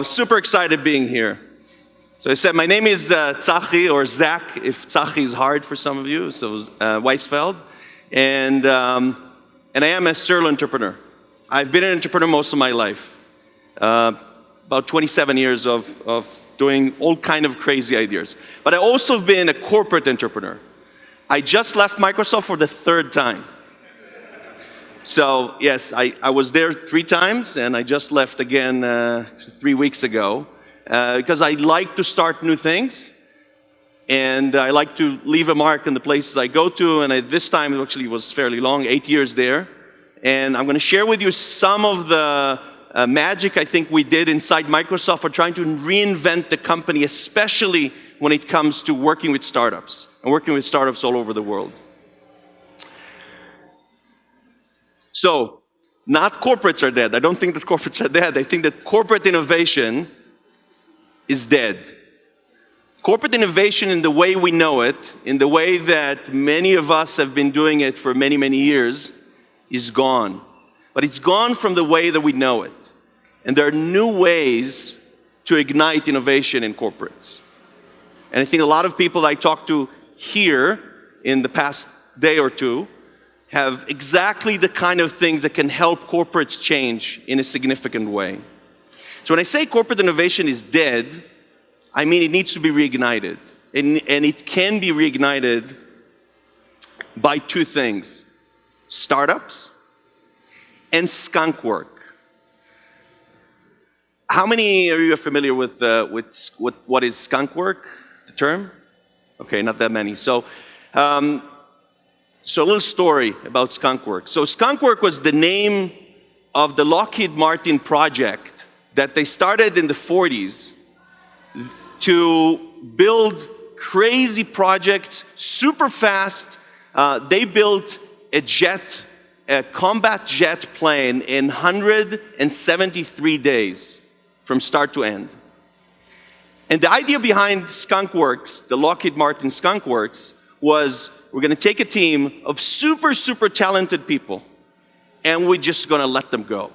Super excited being here. So I said, my name is Tzahi, or Zack, if Tzahi is hard for some of you, so Weisfeld. And I am a serial entrepreneur. I've been an entrepreneur most of my life. About 27 years of doing all kind of crazy ideas. But I also have been a corporate entrepreneur. I just left Microsoft for the third time. So yes, I was there 3 times, and I just left again 3 weeks ago because I like to start new things, and I like to leave a mark in the places I go to. And this time it actually was fairly long, 8 years there. And I'm going to share with you some of the magic I think we did inside Microsoft for trying to reinvent the company, especially when it comes to working with startups and working with startups all over the world. So, not corporates are dead. I don't think that corporates are dead. I think that corporate innovation is dead. Corporate innovation in the way we know it, in the way that many of us have been doing it for many, many years, is gone. But it's gone from the way that we know it. And there are new ways to ignite innovation in corporates. And I think a lot of people I talked to here in the past day or two have exactly the kind of things that can help corporates change in a significant way. So when I say corporate innovation is dead, I mean it needs to be reignited. And it can be reignited by 2 things: startups and skunk work. How many of you are familiar with what is skunk work, the term? Okay, not that many. So a little story about skunk work. So skunk work was the name of the Lockheed Martin project that they started in the 40s to build crazy projects super fast. They built a combat jet plane in 173 days from start to end. And the idea behind Skunk Works, the Lockheed Martin Skunk Works, was we're going to take a team of super, super talented people, and we're just going to let them go.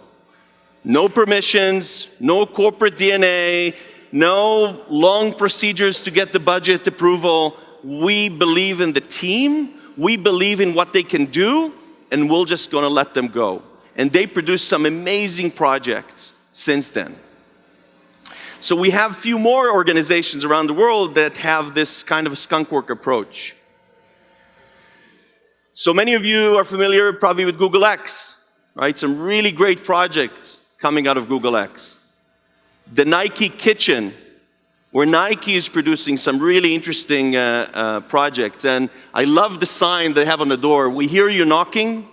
No permissions, no corporate DNA, no long procedures to get the budget approval. We believe in the team, we believe in what they can do, and we're just going to let them go. And they produced some amazing projects since then. So we have a few more organizations around the world that have this kind of a skunk work approach. So many of you are familiar probably with Google X, right? Some really great projects coming out of Google X. The Nike Kitchen, where Nike is producing some really interesting projects. And I love the sign they have on the door: "We hear you knocking,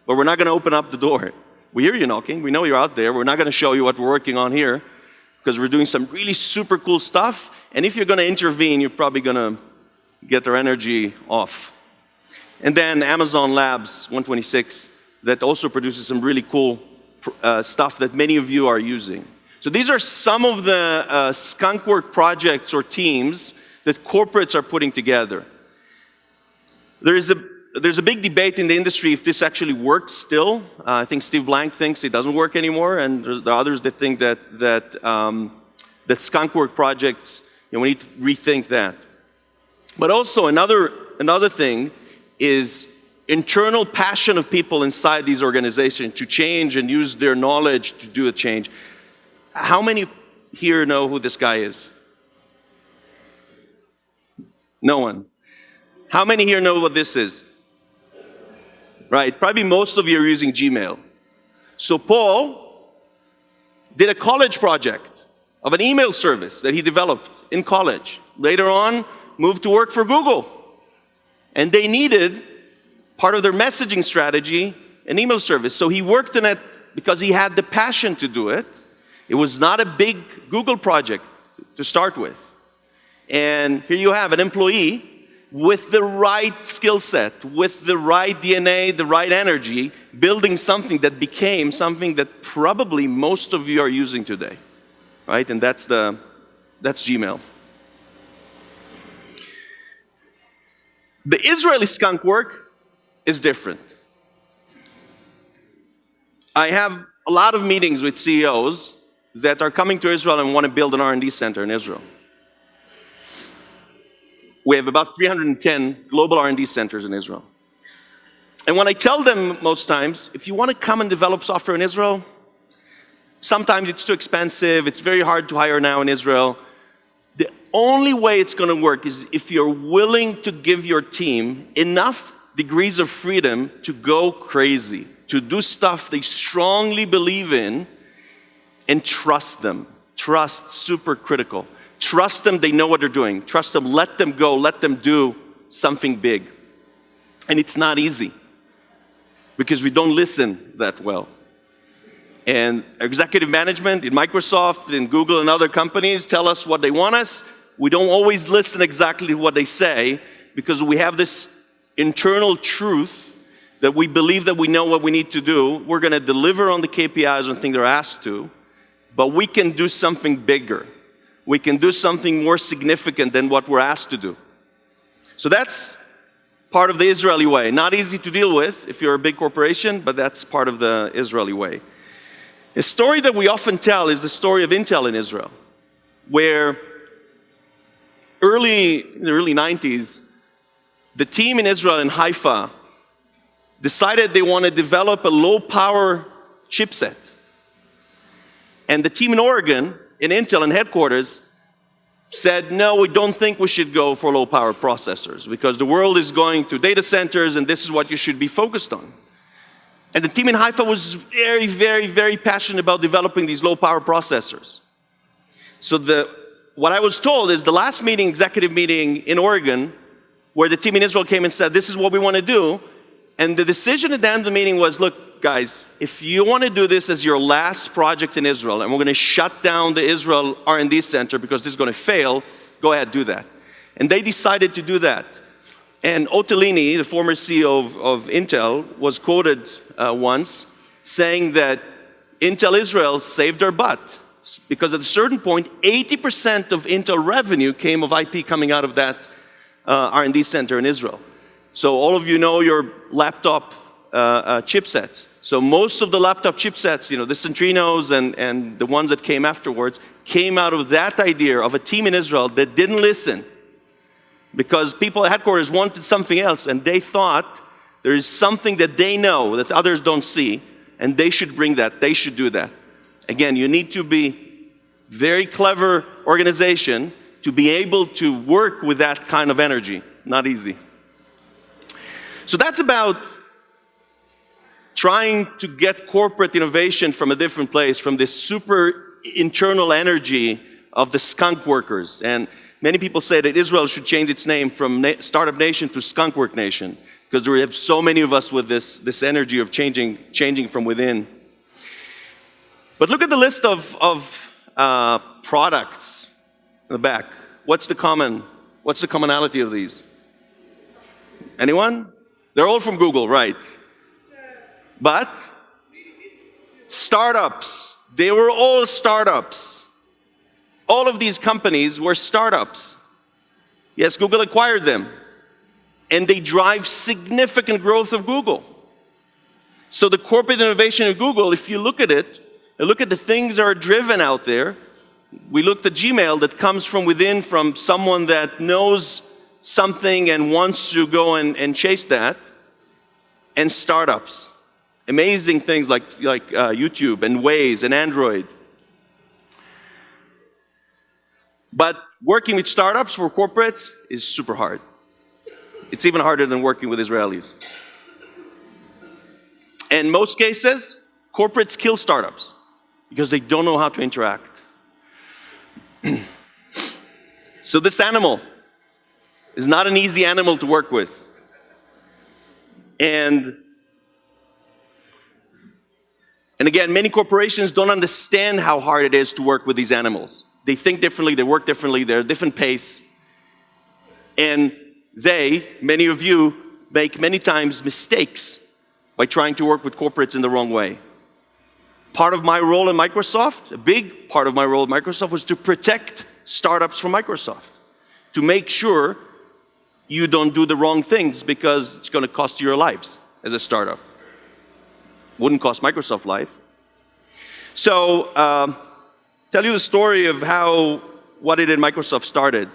but we're not going to open up the door. We hear you knocking, we know you're out there, we're not going to show you what we're working on here, because we're doing some really super cool stuff. And if you're going to intervene, you're probably going to get their energy off." And then Amazon Labs 126, that also produces some really cool stuff that many of you are using. So these are some of the skunk work projects or teams that corporates are putting together. There's a big debate in the industry if this actually works still. I think Steve Blank thinks it doesn't work anymore, and there are others that think that skunk work projects, we need to rethink that. But also another thing is internal passion of people inside these organizations to change and use their knowledge to do a change. How many here know who this guy is? No one. How many here know what this is? Right, probably most of you are using Gmail. So Paul did a college project of an email service that he developed in college. Later on, moved to work for Google. And they needed, part of their messaging strategy, an email service. So he worked on it because he had the passion to do it. It was not a big Google project to start with. And here you have an employee with the right skill set, with the right DNA, the right energy, building something that became something that probably most of you are using today, right? And that's Gmail. The Israeli skunk work is different. I have a lot of meetings with CEOs that are coming to Israel and want to build an R&D center in Israel. We have about 310 global R&D centers in Israel. And when I tell them most times, if you want to come and develop software in Israel, sometimes it's too expensive, it's very hard to hire now in Israel. The only way it's going to work is if you're willing to give your team enough degrees of freedom to go crazy, to do stuff they strongly believe in, and trust them. Trust, super critical. Trust them, they know what they're doing. Trust them, let them go, let them do something big. And it's not easy, because we don't listen that well. And executive management in Microsoft, in Google, and other companies tell us what they want us. We don't always listen exactly to what they say, because we have this internal truth that we believe that we know what we need to do. We're going to deliver on the KPIs and things they're asked to, but we can do something bigger. We can do something more significant than what we're asked to do. So that's part of the Israeli way. Not easy to deal with if you're a big corporation, but that's part of the Israeli way. A story that we often tell is the story of Intel in Israel, where in the early 90s, the team in Israel, in Haifa, decided they want to develop a low-power chipset. And the team in Oregon, in Intel and headquarters, said, no, we don't think we should go for low-power processors, because the world is going to data centers and this is what you should be focused on. And the team in Haifa was very, very, very passionate about developing these low-power processors. So what I was told is the last meeting, executive meeting in Oregon, where the team in Israel came and said, this is what we want to do. And the decision at the end of the meeting was, look, guys, if you want to do this as your last project in Israel, and we're going to shut down the Israel R&D Center because this is going to fail, go ahead, do that. And they decided to do that. And Ottolini, the former CEO of Intel, was quoted once saying that Intel Israel saved their butt, because at a certain point, 80% of Intel revenue came of IP coming out of that R&D center in Israel. So all of you know your laptop chipsets. So most of the laptop chipsets, the Centrinos and the ones that came afterwards, came out of that idea of a team in Israel that didn't listen, because people at headquarters wanted something else, and they thought there is something that they know that others don't see, and they should bring that, they should do that. Again, you need to be very clever organization to be able to work with that kind of energy. Not easy. So that's about trying to get corporate innovation from a different place, from this super internal energy of the skunk workers. And many people say that Israel should change its name from Startup Nation to Skunk Work Nation, because we have so many of us with this energy of changing from within. But look at the list of products in the back. What's the commonality of these? Anyone? They're all from Google, right? But startups, they were all startups. All of these companies were startups. Yes, Google acquired them, and they drive significant growth of Google. So the corporate innovation of Google, if you look at it, and look at the things that are driven out there. We looked at Gmail that comes from within, from someone that knows something and wants to go and chase that. And startups. Amazing things like YouTube and Waze and Android. But working with startups for corporates is super hard. It's even harder than working with Israelis. In most cases, corporates kill startups because they don't know how to interact. So this animal is not an easy animal to work with. And again, many corporations don't understand how hard it is to work with these animals. They think differently, they work differently, they're at a different pace. And many of you, make many times mistakes by trying to work with corporates in the wrong way. Part of my role in Microsoft, a big part of my role at Microsoft, was to protect startups from Microsoft, to make sure you don't do the wrong things, because it's going to cost you your lives as a startup. Wouldn't cost Microsoft life. So tell you the story of how what I did at Microsoft started.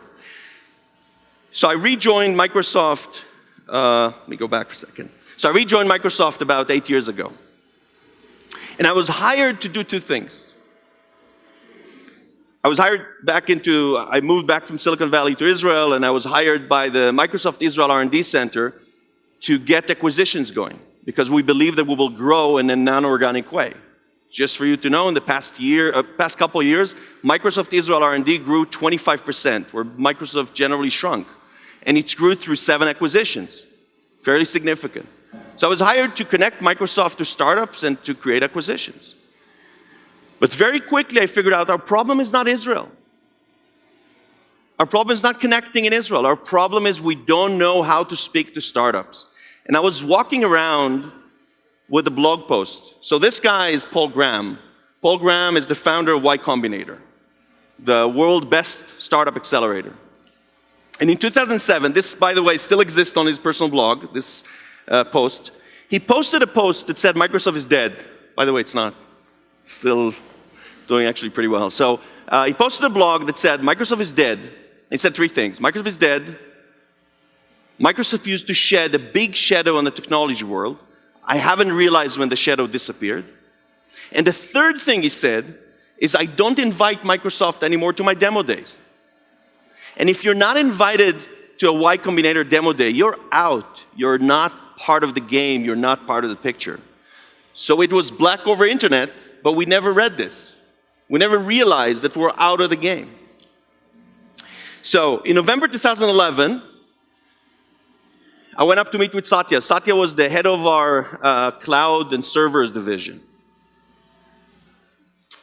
So I rejoined Microsoft, let me go back for a second. So I rejoined Microsoft about 8 years ago. And I was hired to do two things. I moved back from Silicon Valley to Israel, and I was hired by the Microsoft Israel R&D Center to get acquisitions going, because we believe that we will grow in a non-organic way. Just for you to know, in the past couple of years, Microsoft Israel R&D grew 25%, where Microsoft generally shrunk. And it's grew through 7 acquisitions, fairly significant. So I was hired to connect Microsoft to startups and to create acquisitions. But very quickly I figured out our problem is not Israel. Our problem is not connecting in Israel. Our problem is we don't know how to speak to startups. And I was walking around with a blog post. So this guy is Paul Graham. Paul Graham is the founder of Y Combinator, the world's best startup accelerator. And in 2007, this, by the way, still exists on his personal blog, this post. He posted a post that said Microsoft is dead. By the way, it's not. Still doing actually pretty well. So he posted a blog that said Microsoft is dead. He said 3 things. Microsoft is dead. Microsoft used to shed a big shadow on the technology world. I haven't realized when the shadow disappeared. And the third thing he said is I don't invite Microsoft anymore to my demo days. And if you're not invited to a Y Combinator demo day, you're out. You're not part of the game. You're not part of the picture. So it was black over internet, but we never read this. We never realized that we're out of the game. So in November 2011, I went up to meet with Satya. Satya was the head of our cloud and servers division.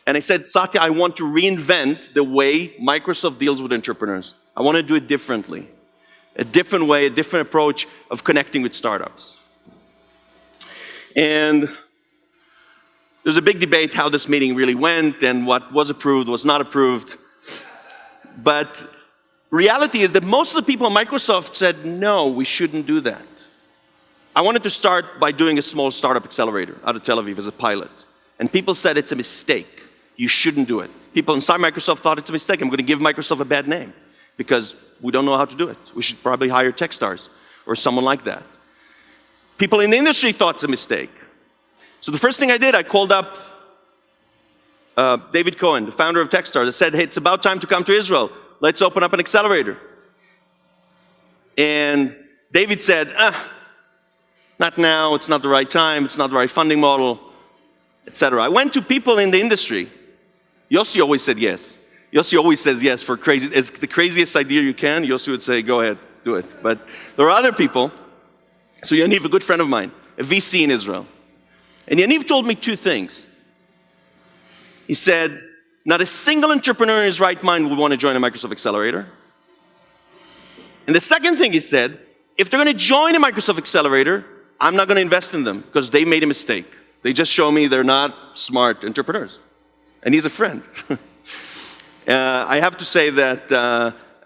And I said, Satya, I want to reinvent the way Microsoft deals with entrepreneurs. I want to do it differently. A different way, a different approach of connecting with startups. And there's a big debate how this meeting really went and what was approved, was not approved. But reality is that most of the people at Microsoft said, no, we shouldn't do that. I wanted to start by doing a small startup accelerator out of Tel Aviv as a pilot. And people said it's a mistake. You shouldn't do it. People inside Microsoft thought it's a mistake. I'm going to give Microsoft a bad name because we don't know how to do it. We should probably hire Techstars or someone like that. People in the industry thought it's a mistake. So the first thing I did, I called up David Cohen, the founder of Techstars. I said, hey, it's about time to come to Israel. Let's open up an accelerator. And David said, not now, it's not the right time, it's not the right funding model, etc. I went to people in the industry. Yossi always said yes. Yossi always says yes for the craziest idea you can. Yossi would say, go ahead, do it. But there are other people. So Yaniv, a good friend of mine, a VC in Israel. And Yaniv told me 2 things. He said, not a single entrepreneur in his right mind would want to join a Microsoft accelerator. And the second thing he said, if they're going to join a Microsoft accelerator, I'm not going to invest in them because they made a mistake. They just show me they're not smart entrepreneurs. And he's a friend. I have to say that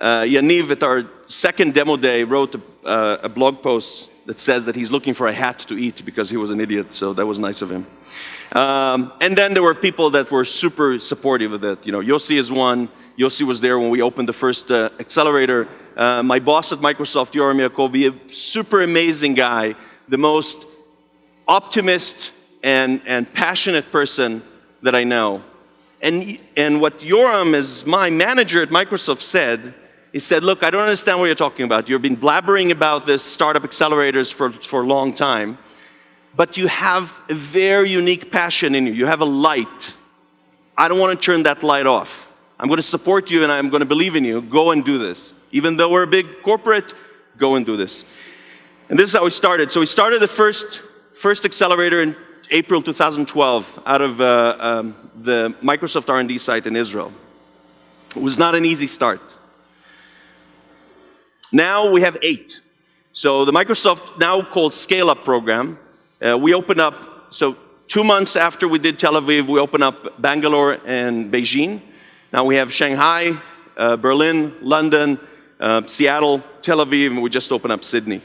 Yaniv, at our second demo day, wrote a blog post that says that he's looking for a hat to eat because he was an idiot, so that was nice of him. And then there were people that were super supportive of it. You know, Yossi is one. Yossi was there when we opened the first accelerator. My boss at Microsoft, Yoram Yacobi, a super amazing guy, the most optimist and passionate person that I know. And what Yoram, as my manager at Microsoft, said, he said, look, I don't understand what you're talking about. You've been blabbering about this startup accelerators for a long time, but you have a very unique passion in you. You have a light. I don't want to turn that light off. I'm going to support you and I'm going to believe in you. Go and do this. Even though we're a big corporate, go and do this. And this is how we started. So we started the first accelerator in April 2012 out of the Microsoft R&D site in Israel. It was not an easy start. Now we have 8. So the Microsoft now called Scale Up program, we opened up, so 2 months after we did Tel Aviv, we opened up Bangalore and Beijing. Now we have Shanghai, Berlin, London, Seattle, Tel Aviv, and we just opened up Sydney.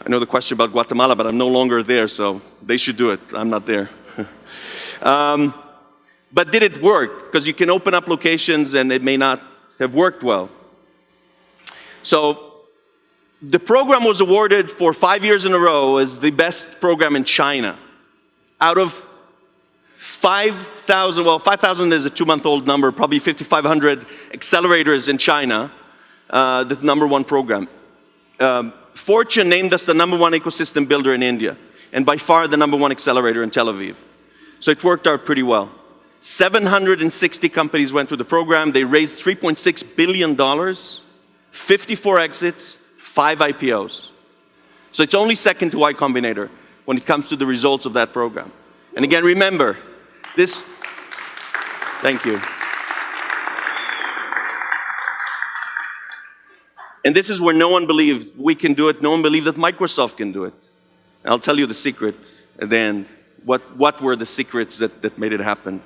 I know the question about Guatemala, but I'm no longer there, so they should do it. I'm not there. But did it work? Because you can open up locations and it may not have worked well. So the program was awarded for 5 years in a row as the best program in China. Out of 5,000, well, 5,000 is a 2-month-old number, probably 5,500 accelerators in China, the #1 program. Fortune named us the #1 ecosystem builder in India, and by far the #1 accelerator in Tel Aviv. So it worked out pretty well. 760 companies went through the program. They raised $3.6 billion, 54 exits, 5 IPOs. So it's only second to Y Combinator when it comes to the results of that program. And again, remember, this, thank you. And this is where no one believed we can do it. No one believed that Microsoft can do it. I'll tell you the secret at the end. What were the secrets that made it happen?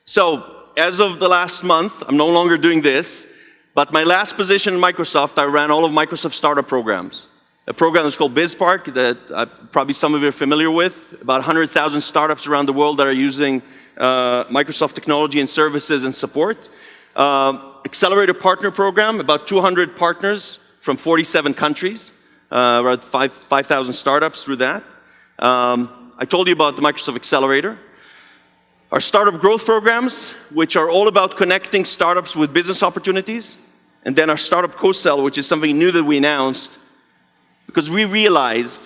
So, as of the last month, I'm no longer doing this, but my last position in Microsoft, I ran all of Microsoft startup programs. A program that's called BizPark that probably some of you are familiar with. About 100,000 startups around the world that are using Microsoft technology and services and support. Accelerator Partner Program, about 200 partners from 47 countries. Around 5,000 startups through that. I told you about the Microsoft Accelerator. Our startup growth programs, which are all about connecting startups with business opportunities. And then our startup co-sell, which is something new that we announced. Because we realized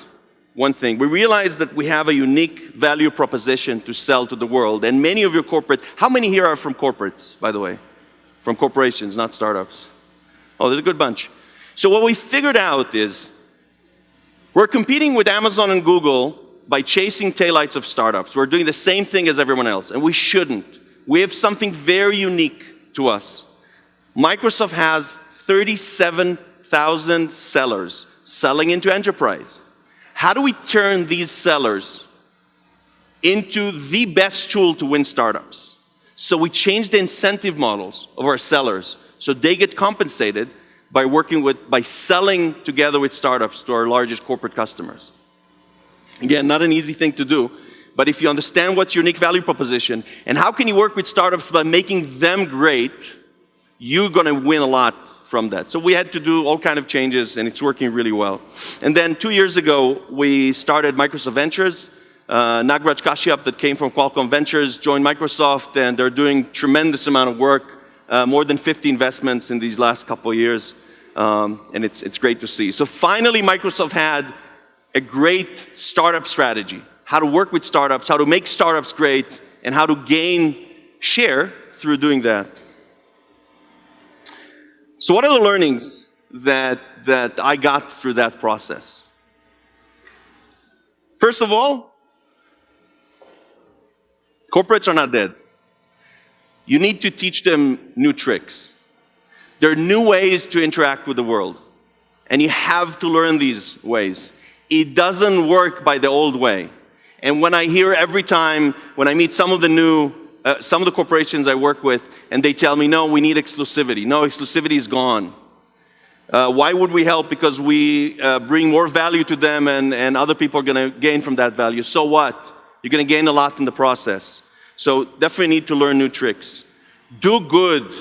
one thing. We realized that we have a unique value proposition to sell to the world. And many of your corporate, how many here are from corporates, by the way? From corporations, not startups. Oh, there's a good bunch. So what we figured out is, we're competing with Amazon and Google by chasing taillights of startups. We're doing the same thing as everyone else, and we shouldn't. We have something very unique to us. Microsoft has 37,000 sellers selling into enterprise. How do we turn these sellers into the best tool to win startups? So we changed the incentive models of our sellers so they get compensated by selling together with startups to our largest corporate customers. Again, not an easy thing to do, but if you understand what's your unique value proposition and how can you work with startups by making them great, you're going to win a lot from that. So we had to do all kinds of changes, and it's working really well. And then 2 years ago, we started Microsoft Ventures. Nagraj Kashyap, that came from Qualcomm Ventures, joined Microsoft, and they're doing tremendous amount of work. More than 50 investments in these last couple of years, and it's great to see. So finally, Microsoft had a great startup strategy, how to work with startups, how to make startups great, and how to gain share through doing that. So what are the learnings that I got through that process? First of all, corporates are not dead. You need to teach them new tricks. There are new ways to interact with the world, and you have to learn these ways. It doesn't work by the old way. And when I hear every time, when I meet some of the corporations I work with, and they tell me, no, we need exclusivity. No, exclusivity is gone. Why would we help? Because we bring more value to them, and other people are going to gain from that value. So what? You're going to gain a lot in the process. So definitely need to learn new tricks. Do good.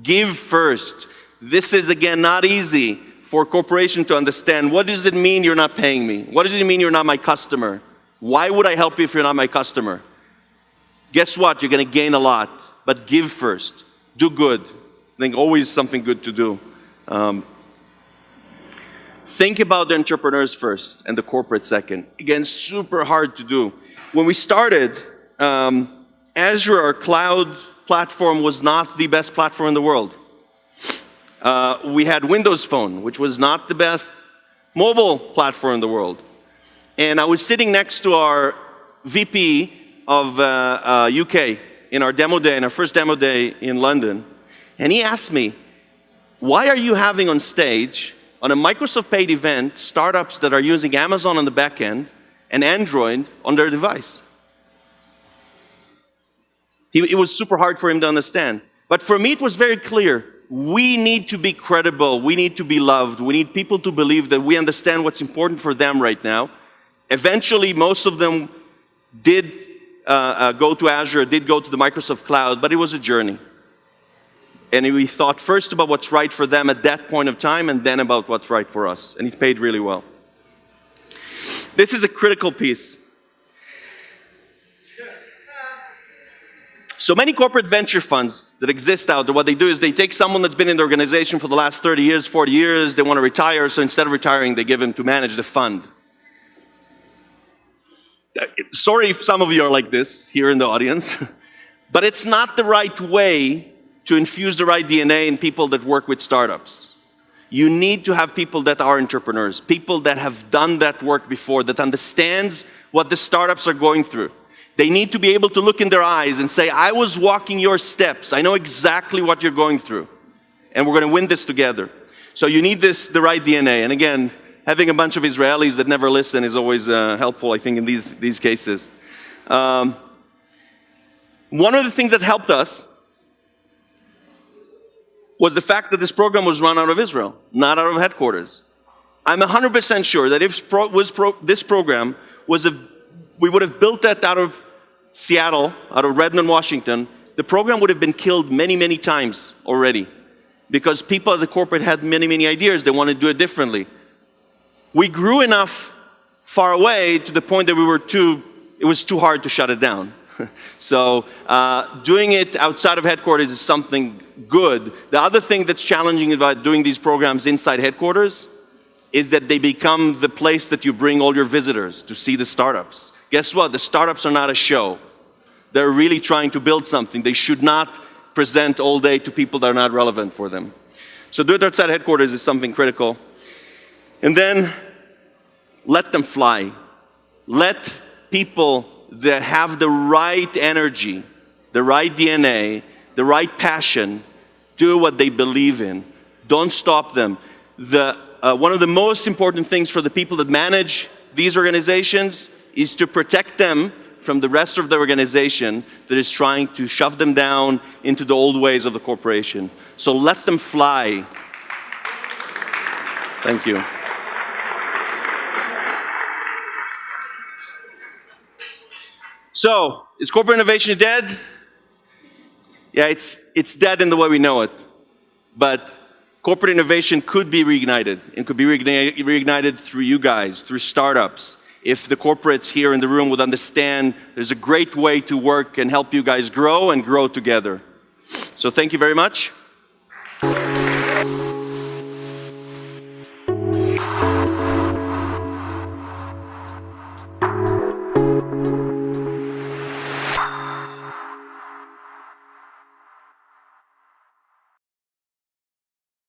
Give first. This is, again, not easy for a corporation to understand. What does it mean you're not paying me? What does it mean you're not my customer? Why would I help you if you're not my customer? Guess what? You're going to gain a lot. But give first. Do good. I think always something good to do. Think about the entrepreneurs first and the corporate second. Again, super hard to do. When we started, Azure, our cloud platform, was not the best platform in the world. We had Windows Phone, which was not the best mobile platform in the world. And I was sitting next to our VP of UK in our demo day, in our first demo day in London. And he asked me, why are you having on stage, on a Microsoft paid event, startups that are using Amazon on the back end and Android on their device? It was super hard for him to understand. But for me, it was very clear. We need to be credible. We need to be loved. We need people to believe that we understand what's important for them right now. Eventually, most of them did go to Azure, did go to the Microsoft Cloud, but it was a journey. And we thought first about what's right for them at that point of time, and then about what's right for us. And it paid really well. This is a critical piece. So many corporate venture funds that exist out there, what they do is they take someone that's been in the organization for the last 30 years, 40 years, they want to retire, so instead of retiring, they give him to manage the fund. Sorry if some of you are like this here in the audience, but it's not the right way to infuse the right DNA in people that work with startups. You need to have people that are entrepreneurs, people that have done that work before, that understands what the startups are going through. They need to be able to look in their eyes and say, I was walking your steps. I know exactly what you're going through. And we're going to win this together. So you need the right DNA. And again, having a bunch of Israelis that never listen is always helpful, I think, in these cases. One of the things that helped us was the fact that this program was run out of Israel, not out of headquarters. I'm 100% sure that if this program was we would have built that out of Seattle, out of Redmond, Washington, the program would have been killed many, many times already because people at the corporate had many, many ideas. They wanted to do it differently. We grew enough far away to the point that it was too hard to shut it down. So doing it outside of headquarters is something good. The other thing that's challenging about doing these programs inside headquarters is that they become the place that you bring all your visitors to see the startups. Guess what? The startups are not a show. They're really trying to build something. They should not present all day to people that are not relevant for them. So do it outside headquarters is something critical. And then let them fly. Let people that have the right energy, the right DNA, the right passion, do what they believe in. Don't stop them. One of the most important things for the people that manage these organizations is to protect them from the rest of the organization that is trying to shove them down into the old ways of the corporation. So let them fly. Thank you. So, is corporate innovation dead? Yeah, it's dead in the way we know it. But corporate innovation could be reignited. It could be reignited through you guys, through startups. If the corporates here in the room would understand there's a great way to work and help you guys grow and grow together. So thank you very much.